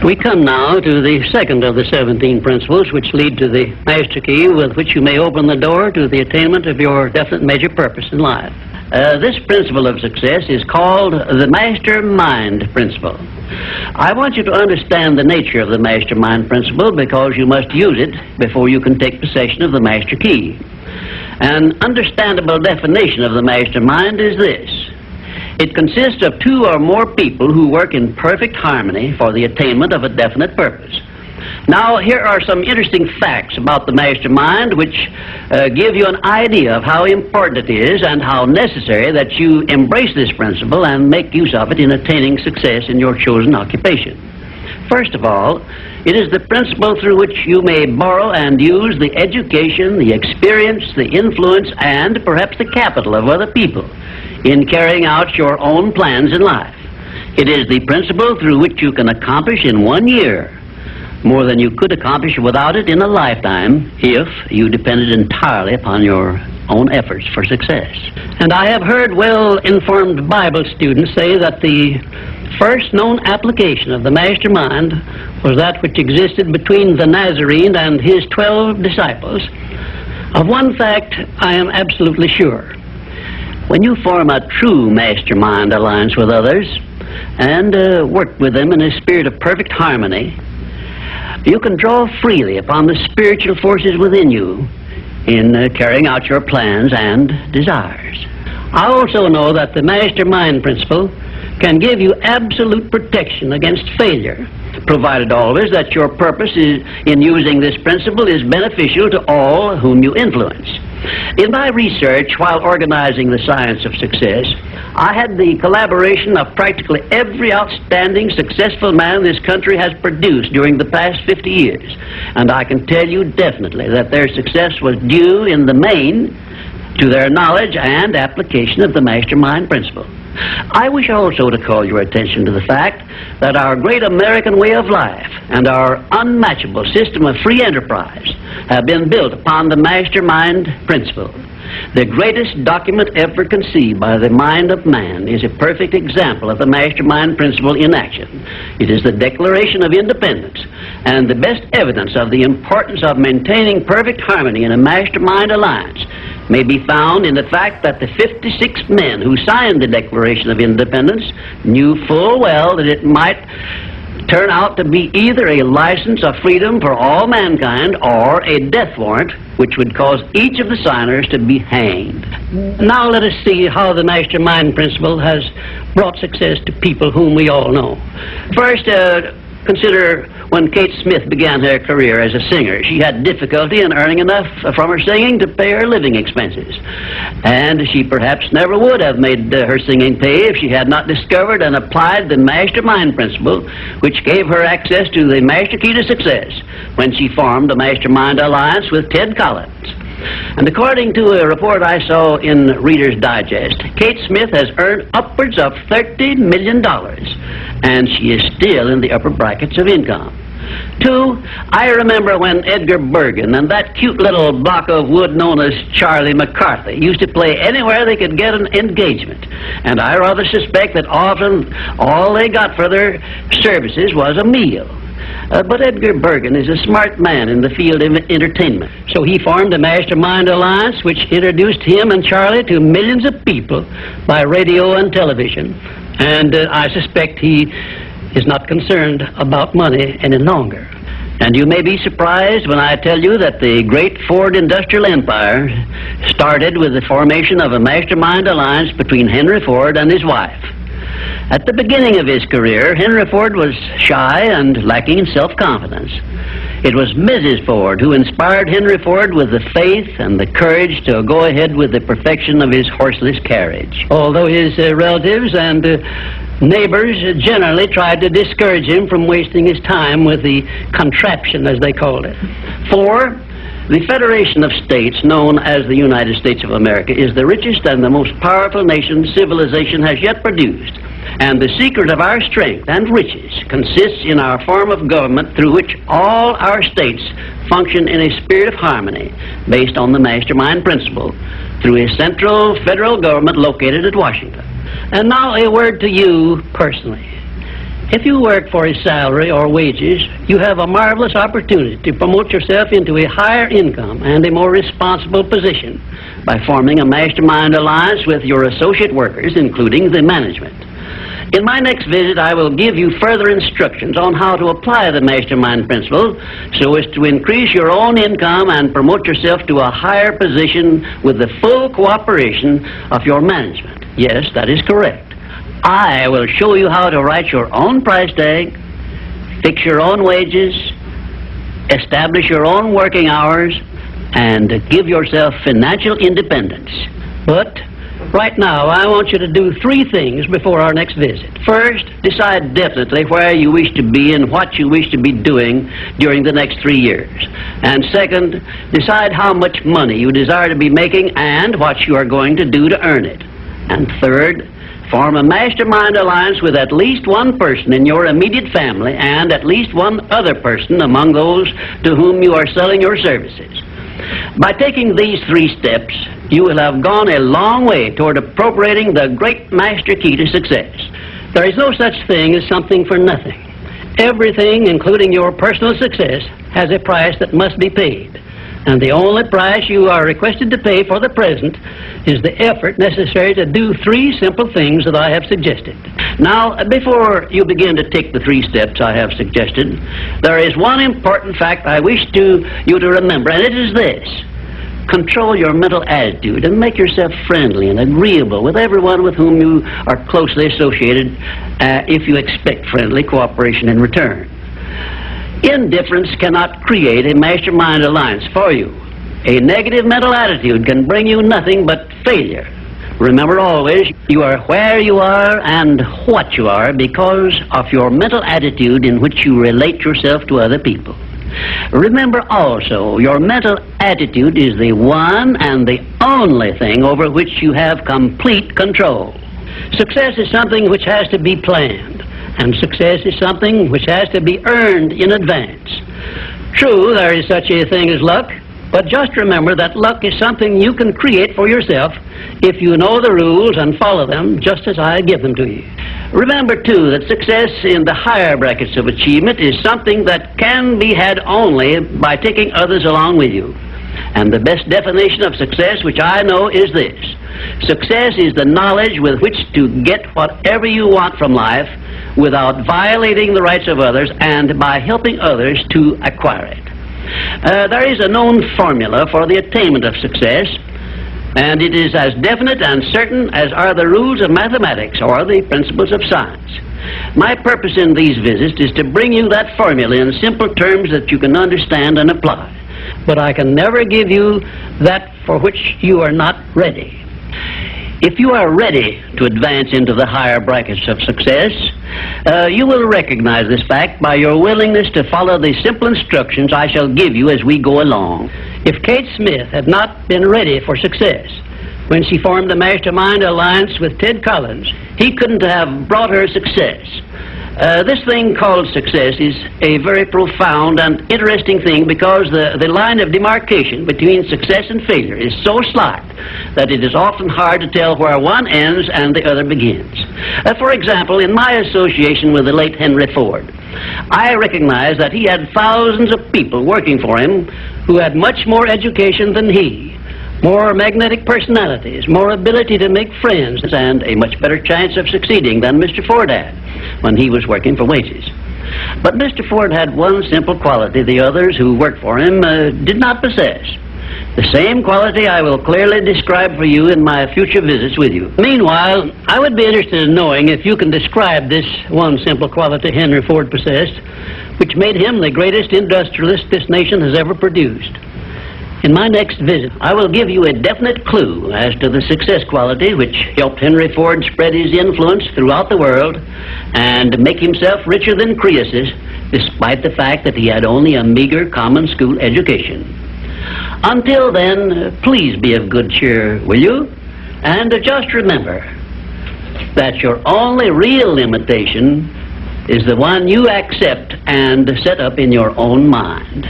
We come now to the second of the 17 principles which lead to the master key with which you may open the door to the attainment of your definite major purpose in life. This principle of success is called the Mastermind Principle. I want you to understand the nature of the Mastermind Principle because you must use it before you can take possession of the master key. An understandable definition of the mastermind is this. It consists of two or more people who work in perfect harmony for the attainment of a definite purpose. Now, here are some interesting facts about the mastermind which give you an idea of how important it is and how necessary that you embrace this principle and make use of it in attaining success in your chosen occupation. First of all, it is the principle through which you may borrow and use the education, the experience, the influence, and perhaps the capital of other people in carrying out your own plans in life. It is the principle through which you can accomplish in 1 year more than you could accomplish without it in a lifetime if you depended entirely upon your own efforts for success. And I have heard well-informed Bible students say that the first known application of the mastermind was that which existed between the Nazarene and his 12 disciples. Of one fact I am absolutely sure. When you form a true mastermind alliance with others and work with them in a spirit of perfect harmony, you can draw freely upon the spiritual forces within you in carrying out your plans and desires. I also know that the Mastermind Principle can give you absolute protection against failure, provided always that your purpose in using this principle is beneficial to all whom you influence. In my research while organizing the science of success, I had the collaboration of practically every outstanding successful man this country has produced during the past 50 years. And I can tell you definitely that their success was due in the main to their knowledge and application of the Mastermind Principle. I wish also to call your attention to the fact that our great American way of life and our unmatchable system of free enterprise have been built upon the Mastermind Principle. The greatest document ever conceived by the mind of man is a perfect example of the Mastermind Principle in action. It is the Declaration of Independence and the best evidence of the importance of maintaining perfect harmony in a mastermind alliance may be found in the fact that the 56 men who signed the Declaration of Independence knew full well that it might turn out to be either a license of freedom for all mankind or a death warrant which would cause each of the signers to be hanged. Now let us see how the Mastermind Principle has brought success to people whom we all know. First, consider when Kate Smith began her career as a singer. She had difficulty in earning enough from her singing to pay her living expenses. And she perhaps never would have made her singing pay if she had not discovered and applied the Mastermind Principle, which gave her access to the master key to success when she formed a mastermind alliance with Ted Collins. And according to a report I saw in Reader's Digest, Kate Smith has earned upwards of $30 million, and she is still in the upper brackets of income. 2, I remember when Edgar Bergen and that cute little block of wood known as Charlie McCarthy used to play anywhere they could get an engagement. And I rather suspect that often all they got for their services was a meal. But Edgar Bergen is a smart man in the field of entertainment. So he formed a mastermind alliance which introduced him and Charlie to millions of people by radio and television. And I suspect he is not concerned about money any longer. And you may be surprised when I tell you that the great Ford industrial empire started with the formation of a mastermind alliance between Henry Ford and his wife. At the beginning of his career, Henry Ford was shy and lacking in self-confidence. It was Mrs. Ford who inspired Henry Ford with the faith and the courage to go ahead with the perfection of his horseless carriage. Although his relatives and neighbors generally tried to discourage him from wasting his time with the contraption, as they called it. 4, the Federation of States, known as the United States of America, is the richest and the most powerful nation civilization has yet produced. And the secret of our strength and riches consists in our form of government through which all our states function in a spirit of harmony based on the Mastermind Principle through a central federal government located at Washington. And now a word to you personally. If you work for a salary or wages, you have a marvelous opportunity to promote yourself into a higher income and a more responsible position by forming a mastermind alliance with your associate workers, including the management. In my next visit, I will give you further instructions on how to apply the Mastermind Principle so as to increase your own income and promote yourself to a higher position with the full cooperation of your management. Yes, that is correct. I will show you how to write your own price tag, fix your own wages, establish your own working hours, and give yourself financial independence. But right now, I want you to do 3 things before our next visit. First, decide definitely where you wish to be and what you wish to be doing during the next 3 years. And second, decide how much money you desire to be making and what you are going to do to earn it. And third, form a mastermind alliance with at least one person in your immediate family and at least one other person among those to whom you are selling your services. By taking these 3 steps, you will have gone a long way toward appropriating the great master key to success. There is no such thing as something for nothing. Everything, including your personal success, has a price that must be paid. And the only price you are requested to pay for the present is the effort necessary to do 3 simple things that I have suggested. Now, before you begin to take the 3 steps I have suggested, there is one important fact I wish you to remember, and it is this. Control your mental attitude and make yourself friendly and agreeable with everyone with whom you are closely associated if you expect friendly cooperation in return. Indifference cannot create a mastermind alliance for you. A negative mental attitude can bring you nothing but failure. Remember always, you are where you are and what you are because of your mental attitude in which you relate yourself to other people. Remember also, your mental attitude is the one and the only thing over which you have complete control. Success is something which has to be planned, and success is something which has to be earned in advance. True, there is such a thing as luck, but just remember that luck is something you can create for yourself if you know the rules and follow them just as I give them to you. Remember, too, that success in the higher brackets of achievement is something that can be had only by taking others along with you. And the best definition of success, which I know, is this. Success is the knowledge with which to get whatever you want from life without violating the rights of others and by helping others to acquire it. There is a known formula for the attainment of success, and it is as definite and certain as are the rules of mathematics or the principles of science. My purpose in these visits is to bring you that formula in simple terms that you can understand and apply. But I can never give you that for which you are not ready. If you are ready to advance into the higher brackets of success, you will recognize this fact by your willingness to follow the simple instructions I shall give you as we go along. If Kate Smith had not been ready for success when she formed the Mastermind Alliance with Ted Collins, he couldn't have brought her success. This thing called success is a very profound and interesting thing because the line of demarcation between success and failure is so slight that it is often hard to tell where one ends and the other begins. For example, in my association with the late Henry Ford, I recognized that he had thousands of people working for him who had much more education than he, more magnetic personalities, more ability to make friends, and a much better chance of succeeding than Mr. Ford had when he was working for wages. But Mr. Ford had one simple quality the others who worked for him did not possess. The same quality I will clearly describe for you in my future visits with you. Meanwhile, I would be interested in knowing if you can describe this one simple quality Henry Ford possessed, which made him the greatest industrialist this nation has ever produced. In my next visit, I will give you a definite clue as to the success quality which helped Henry Ford spread his influence throughout the world and make himself richer than Croesus, despite the fact that he had only a meager common school education. Until then, please be of good cheer, will you? And just remember that your only real limitation is the one you accept and set up in your own mind.